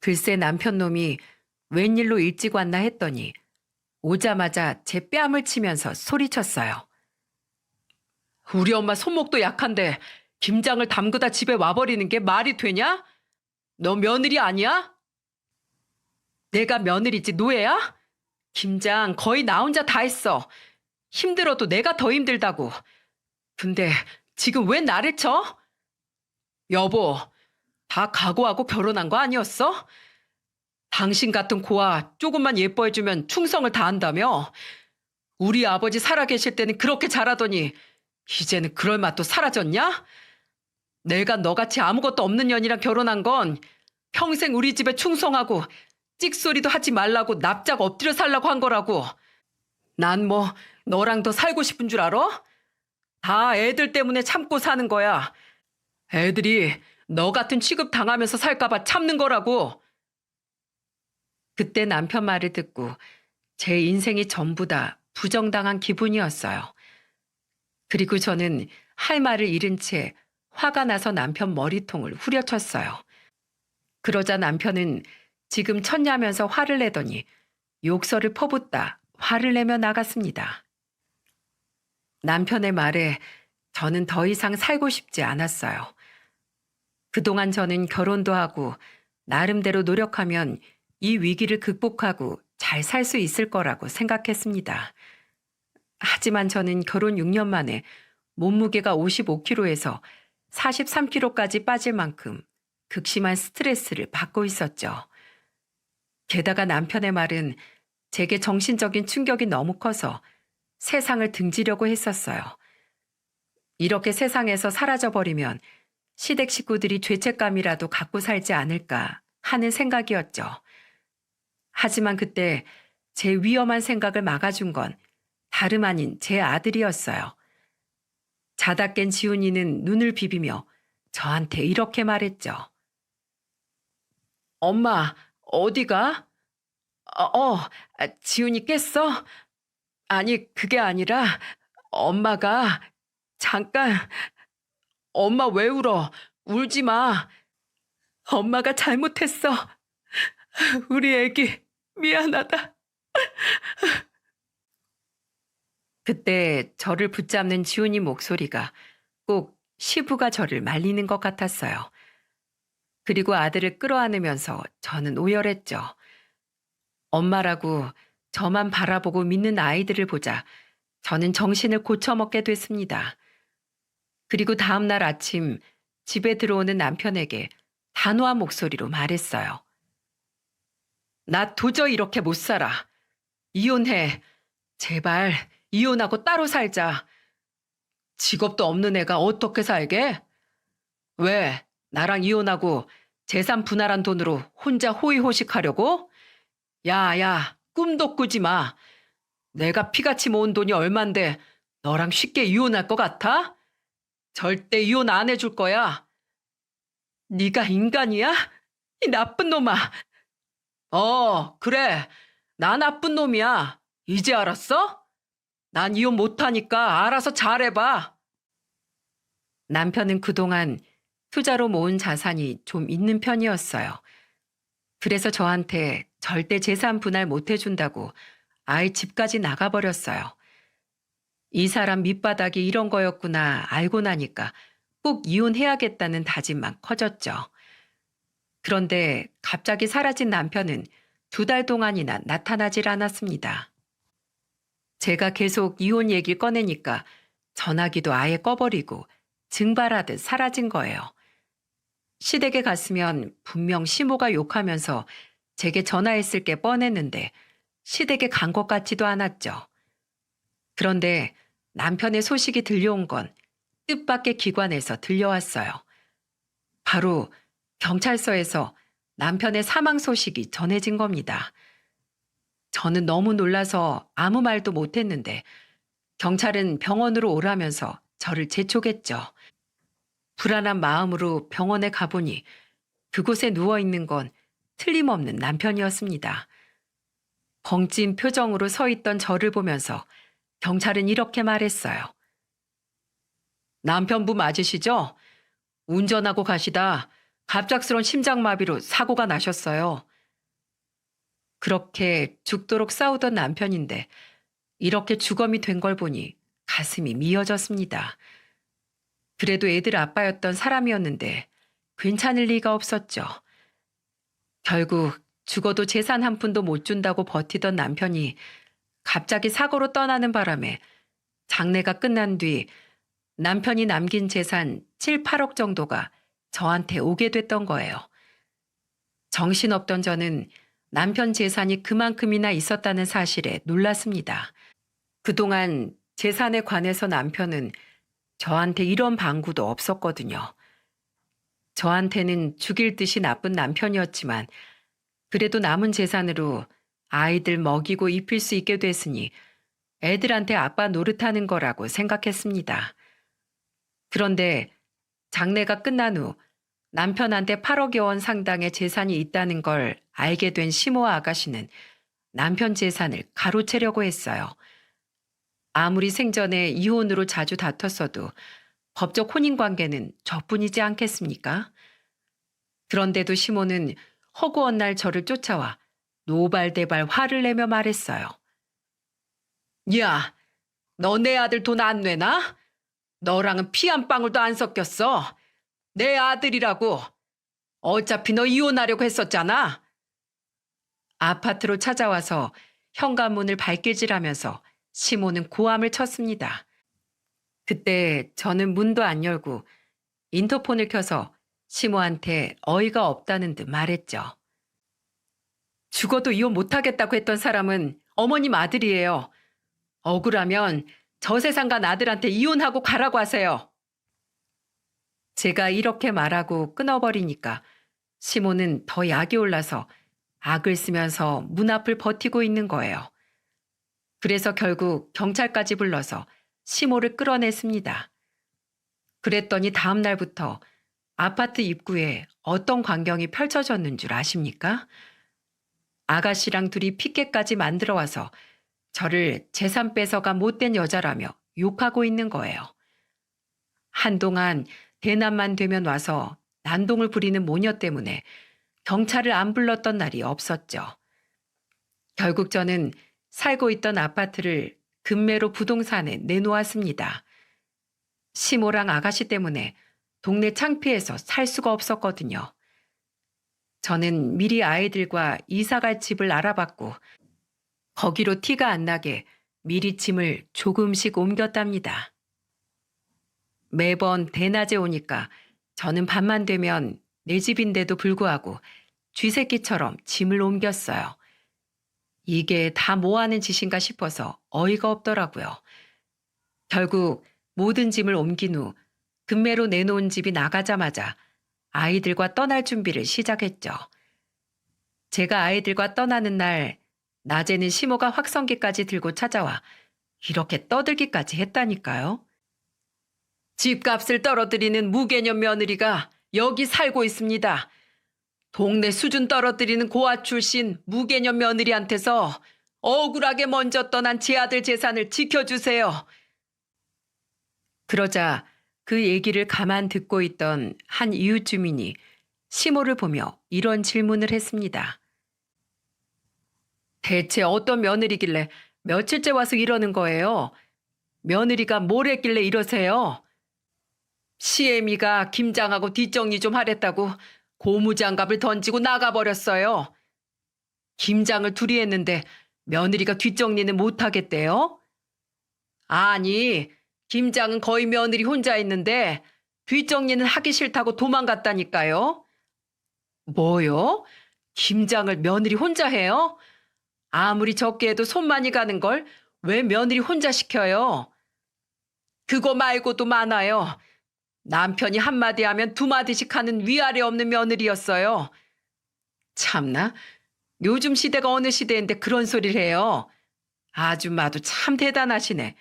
글쎄 남편 놈이 웬일로 일찍 왔나 했더니 오자마자 제 뺨을 치면서 소리쳤어요. 우리 엄마 손목도 약한데 김장을 담그다 집에 와버리는 게 말이 되냐? 너 며느리 아니야? 내가 며느리지 노예야? 김장 거의 나 혼자 다 했어. 힘들어도 내가 더 힘들다고. 근데 지금 왜 나를 쳐? 여보, 다 각오하고 결혼한 거 아니었어? 당신 같은 고아 조금만 예뻐해주면 충성을 다한다며? 우리 아버지 살아계실 때는 그렇게 잘하더니 이제는 그럴 맛도 사라졌냐? 내가 너같이 아무것도 없는 년이랑 결혼한 건 평생 우리 집에 충성하고 찍소리도 하지 말라고 납작 엎드려 살라고 한 거라고. 난 뭐 너랑 더 살고 싶은 줄 알아? 다 애들 때문에 참고 사는 거야. 애들이 너 같은 취급 당하면서 살까봐 참는 거라고. 그때 남편 말을 듣고 제 인생이 전부 다 부정당한 기분이었어요. 그리고 저는 할 말을 잃은 채 화가 나서 남편 머리통을 후려쳤어요. 그러자 남편은 지금 쳤냐면서 화를 내더니 욕설을 퍼붓다 화를 내며 나갔습니다. 남편의 말에 저는 더 이상 살고 싶지 않았어요. 그동안 저는 결혼도 하고 나름대로 노력하면 이 위기를 극복하고 잘 살 수 있을 거라고 생각했습니다. 하지만 저는 결혼 6년 만에 몸무게가 55kg에서 43kg까지 빠질 만큼 극심한 스트레스를 받고 있었죠. 게다가 남편의 말은 제게 정신적인 충격이 너무 커서 세상을 등지려고 했었어요. 이렇게 세상에서 사라져버리면 시댁 식구들이 죄책감이라도 갖고 살지 않을까 하는 생각이었죠. 하지만 그때 제 위험한 생각을 막아준 건 다름 아닌 제 아들이었어요. 자다 깬 지훈이는 눈을 비비며 저한테 이렇게 말했죠. 엄마, 어디가? 지훈이 깼어? 아니, 그게 아니라 엄마가 잠깐, 엄마 왜 울어? 울지 마. 엄마가 잘못했어. 우리 애기 미안하다. 그때 저를 붙잡는 지훈이 목소리가 꼭 시부가 저를 말리는 것 같았어요. 그리고 아들을 끌어안으면서 저는 오열했죠. 엄마라고 저만 바라보고 믿는 아이들을 보자 저는 정신을 고쳐먹게 됐습니다. 그리고 다음 날 아침 집에 들어오는 남편에게 단호한 목소리로 말했어요. 나 도저히 이렇게 못 살아. 이혼해. 제발 이혼하고 따로 살자. 직업도 없는 애가 어떻게 살게? 왜? 나랑 이혼하고 재산 분할한 돈으로 혼자 호의호식하려고? 야, 꿈도 꾸지 마. 내가 피같이 모은 돈이 얼만데 너랑 쉽게 이혼할 것 같아? 절대 이혼 안 해줄 거야. 네가 인간이야? 이 나쁜 놈아. 그래. 나 나쁜 놈이야. 이제 알았어? 난 이혼 못하니까 알아서 잘해봐. 남편은 그동안 투자로 모은 자산이 좀 있는 편이었어요. 그래서 저한테 절대 재산 분할 못 해준다고 아예 집까지 나가버렸어요. 이 사람 밑바닥이 이런 거였구나 알고 나니까 꼭 이혼해야겠다는 다짐만 커졌죠. 그런데 갑자기 사라진 남편은 2달 동안이나 나타나질 않았습니다. 제가 계속 이혼 얘기를 꺼내니까 전화기도 아예 꺼버리고 증발하듯 사라진 거예요. 시댁에 갔으면 분명 시모가 욕하면서 제게 전화했을 게 뻔했는데 시댁에 간 것 같지도 않았죠. 그런데 남편의 소식이 들려온 건 뜻밖의 기관에서 들려왔어요. 바로 경찰서에서 남편의 사망 소식이 전해진 겁니다. 저는 너무 놀라서 아무 말도 못했는데 경찰은 병원으로 오라면서 저를 재촉했죠. 불안한 마음으로 병원에 가보니 그곳에 누워있는 건 틀림없는 남편이었습니다. 벙찐 표정으로 서 있던 저를 보면서 경찰은 이렇게 말했어요. 남편분 맞으시죠? 운전하고 가시다 갑작스런 심장마비로 사고가 나셨어요. 그렇게 죽도록 싸우던 남편인데 이렇게 주검이 된 걸 보니 가슴이 미어졌습니다. 그래도 애들 아빠였던 사람이었는데 괜찮을 리가 없었죠. 결국 죽어도 재산 한 푼도 못 준다고 버티던 남편이 갑자기 사고로 떠나는 바람에 장례가 끝난 뒤 남편이 남긴 재산 7, 8억 정도가 저한테 오게 됐던 거예요. 정신없던 저는 남편 재산이 그만큼이나 있었다는 사실에 놀랐습니다. 그동안 재산에 관해서 남편은 저한테 이런 방구도 없었거든요. 저한테는 죽일 듯이 나쁜 남편이었지만 그래도 남은 재산으로 아이들 먹이고 입힐 수 있게 됐으니 애들한테 아빠 노릇하는 거라고 생각했습니다. 그런데 장례가 끝난 후 남편한테 8억여 원 상당의 재산이 있다는 걸 알게 된 시모아 아가씨는 남편 재산을 가로채려고 했어요. 아무리 생전에 이혼으로 자주 다퉜어도 법적 혼인관계는 저뿐이지 않겠습니까? 그런데도 시모는 허구한 날 저를 쫓아와 노발대발 화를 내며 말했어요. 야, 너 내 아들 돈 안 내나? 너랑은 피 한 방울도 안 섞였어. 내 아들이라고. 어차피 너 이혼하려고 했었잖아. 아파트로 찾아와서 현관문을 발길질하면서 시모는 고함을 쳤습니다. 그때 저는 문도 안 열고 인터폰을 켜서 시모한테 어이가 없다는 듯 말했죠. 죽어도 이혼 못하겠다고 했던 사람은 어머님 아들이에요. 억울하면 저 세상 간 아들한테 이혼하고 가라고 하세요. 제가 이렇게 말하고 끊어버리니까 시모는 더 약이 올라서 악을 쓰면서 문 앞을 버티고 있는 거예요. 그래서 결국 경찰까지 불러서 시모를 끌어냈습니다. 그랬더니 다음 날부터 아파트 입구에 어떤 광경이 펼쳐졌는 줄 아십니까? 아가씨랑 둘이 피켓까지 만들어 와서 저를 재산 뺏어가 못된 여자라며 욕하고 있는 거예요. 한동안 대낮만 되면 와서 난동을 부리는 모녀 때문에 경찰을 안 불렀던 날이 없었죠. 결국 저는 살고 있던 아파트를 금매로 부동산에 내놓았습니다. 시모랑 아가씨 때문에 동네 창피해서 살 수가 없었거든요. 저는 미리 아이들과 이사갈 집을 알아봤고 거기로 티가 안 나게 미리 짐을 조금씩 옮겼답니다. 매번 대낮에 오니까 저는 밤만 되면 내 집인데도 불구하고 쥐새끼처럼 짐을 옮겼어요. 이게 다 뭐 하는 짓인가 싶어서 어이가 없더라고요. 결국 모든 짐을 옮긴 후 금매로 내놓은 집이 나가자마자 아이들과 떠날 준비를 시작했죠. 제가 아이들과 떠나는 날 낮에는 시모가 확성기까지 들고 찾아와 이렇게 떠들기까지 했다니까요. 집값을 떨어뜨리는 무개념 며느리가 여기 살고 있습니다. 동네 수준 떨어뜨리는 고아 출신 무개념 며느리한테서 억울하게 먼저 떠난 제 아들 재산을 지켜주세요. 그러자 그 얘기를 가만 듣고 있던 한 이웃 주민이 시모를 보며 이런 질문을 했습니다. 대체 어떤 며느리길래 며칠째 와서 이러는 거예요? 며느리가 뭘 했길래 이러세요? 시애미가 김장하고 뒷정리 좀 하랬다고 고무장갑을 던지고 나가버렸어요. 김장을 둘이 했는데 며느리가 뒷정리는 못하겠대요? 아니, 김장은 거의 며느리 혼자 했는데 뒷정리는 하기 싫다고 도망갔다니까요. 뭐요? 김장을 며느리 혼자 해요? 아무리 적게 해도 손 많이 가는 걸 왜 며느리 혼자 시켜요? 그거 말고도 많아요. 남편이 한마디 하면 두 마디씩 하는 위아래 없는 며느리였어요. 참나, 요즘 시대가 어느 시대인데 그런 소리를 해요. 아줌마도 참 대단하시네.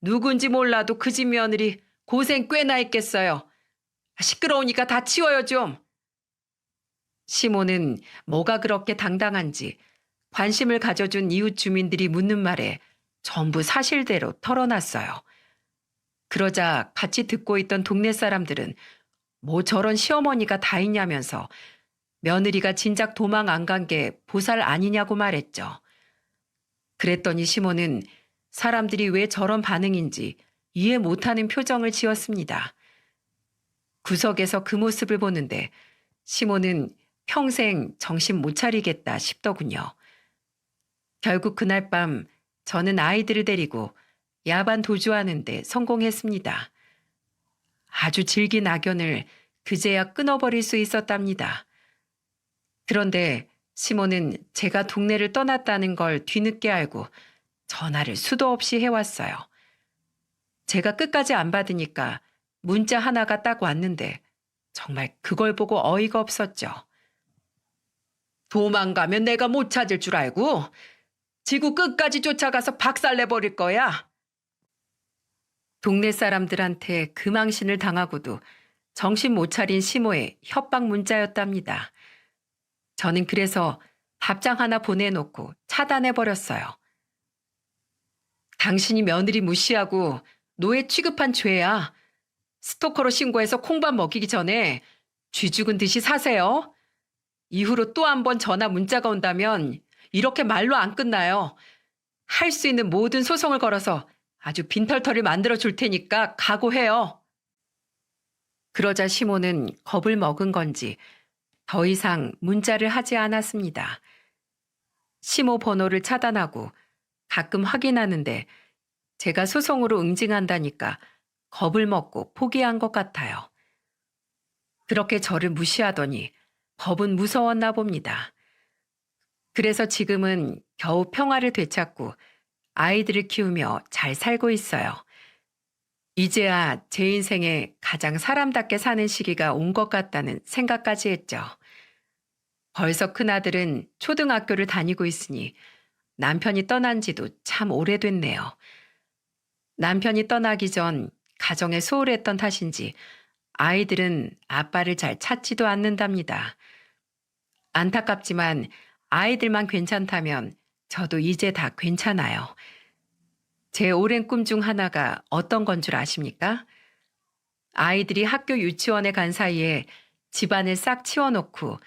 누군지 몰라도 그 집 며느리 고생 꽤나 했겠어요. 시끄러우니까 다 치워요 좀. 시모는 뭐가 그렇게 당당한지 관심을 가져준 이웃 주민들이 묻는 말에 전부 사실대로 털어놨어요. 그러자 같이 듣고 있던 동네 사람들은 뭐 저런 시어머니가 다 있냐면서 며느리가 진작 도망 안 간 게 보살 아니냐고 말했죠. 그랬더니 시모는 사람들이 왜 저런 반응인지 이해 못하는 표정을 지었습니다. 구석에서 그 모습을 보는데 시모는 평생 정신 못 차리겠다 싶더군요. 결국 그날 밤 저는 아이들을 데리고 야반 도주하는데 성공했습니다. 아주 질긴 악연을 그제야 끊어버릴 수 있었답니다. 그런데 시모는 제가 동네를 떠났다는 걸 뒤늦게 알고 전화를 수도 없이 해왔어요. 제가 끝까지 안 받으니까 문자 하나가 딱 왔는데 정말 그걸 보고 어이가 없었죠. 도망가면 내가 못 찾을 줄 알고 지구 끝까지 쫓아가서 박살내버릴 거야. 동네 사람들한테 그 망신을 당하고도 정신 못 차린 시모의 협박 문자였답니다. 저는 그래서 답장 하나 보내놓고 차단해버렸어요. 당신이 며느리 무시하고 노예 취급한 죄야. 스토커로 신고해서 콩밥 먹이기 전에 쥐 죽은 듯이 사세요. 이후로 또 한 번 전화 문자가 온다면 이렇게 말로 안 끝나요. 할 수 있는 모든 소송을 걸어서 아주 빈털터리 만들어 줄 테니까 각오해요. 그러자 시모는 겁을 먹은 건지 더 이상 문자를 하지 않았습니다. 시모 번호를 차단하고 가끔 확인하는데 제가 소송으로 응징한다니까 겁을 먹고 포기한 것 같아요. 그렇게 저를 무시하더니 법은 무서웠나 봅니다. 그래서 지금은 겨우 평화를 되찾고 아이들을 키우며 잘 살고 있어요. 이제야 제 인생에 가장 사람답게 사는 시기가 온 것 같다는 생각까지 했죠. 벌써 큰아들은 초등학교를 다니고 있으니 남편이 떠난 지도 참 오래됐네요. 남편이 떠나기 전 가정에 소홀했던 탓인지 아이들은 아빠를 잘 찾지도 않는답니다. 안타깝지만 아이들만 괜찮다면 저도 이제 다 괜찮아요. 제 오랜 꿈 중 하나가 어떤 건 줄 아십니까? 아이들이 학교 유치원에 간 사이에 집안을 싹 치워놓고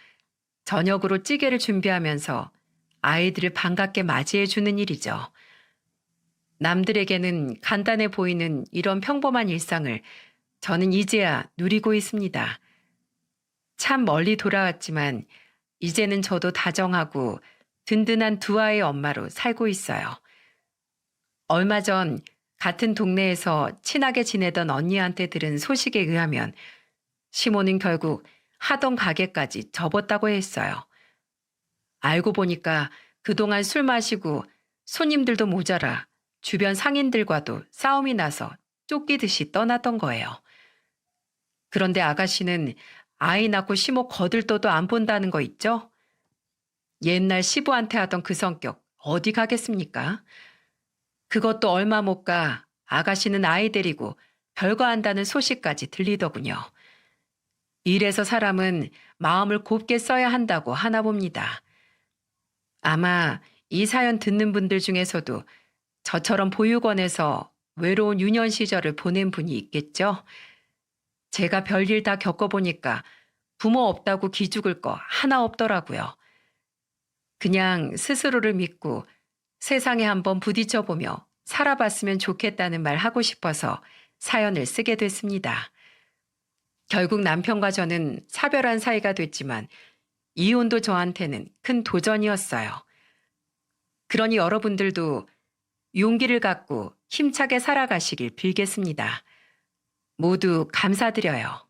저녁으로 찌개를 준비하면서 아이들을 반갑게 맞이해 주는 일이죠. 남들에게는 간단해 보이는 이런 평범한 일상을 저는 이제야 누리고 있습니다. 참 멀리 돌아왔지만 이제는 저도 다정하고 든든한 두 아이의 엄마로 살고 있어요. 얼마 전 같은 동네에서 친하게 지내던 언니한테 들은 소식에 의하면 시모는 결국 하던 가게까지 접었다고 했어요. 알고 보니까 그동안 술 마시고 손님들도 모자라 주변 상인들과도 싸움이 나서 쫓기듯이 떠났던 거예요. 그런데 아가씨는 아이 낳고 시모 거들떠도 안 본다는 거 있죠? 옛날 시부한테 하던 그 성격 어디 가겠습니까? 그것도 얼마 못 가 아가씨는 아이 데리고 별거 한다는 소식까지 들리더군요. 이래서 사람은 마음을 곱게 써야 한다고 하나 봅니다. 아마 이 사연 듣는 분들 중에서도 저처럼 보육원에서 외로운 유년 시절을 보낸 분이 있겠죠? 제가 별일 다 겪어보니까 부모 없다고 기죽을 거 하나 없더라고요. 그냥 스스로를 믿고 세상에 한번 부딪혀보며 살아봤으면 좋겠다는 말 하고 싶어서 사연을 쓰게 됐습니다. 결국 남편과 저는 사별한 사이가 됐지만 이혼도 저한테는 큰 도전이었어요. 그러니 여러분들도 용기를 갖고 힘차게 살아가시길 빌겠습니다. 모두 감사드려요.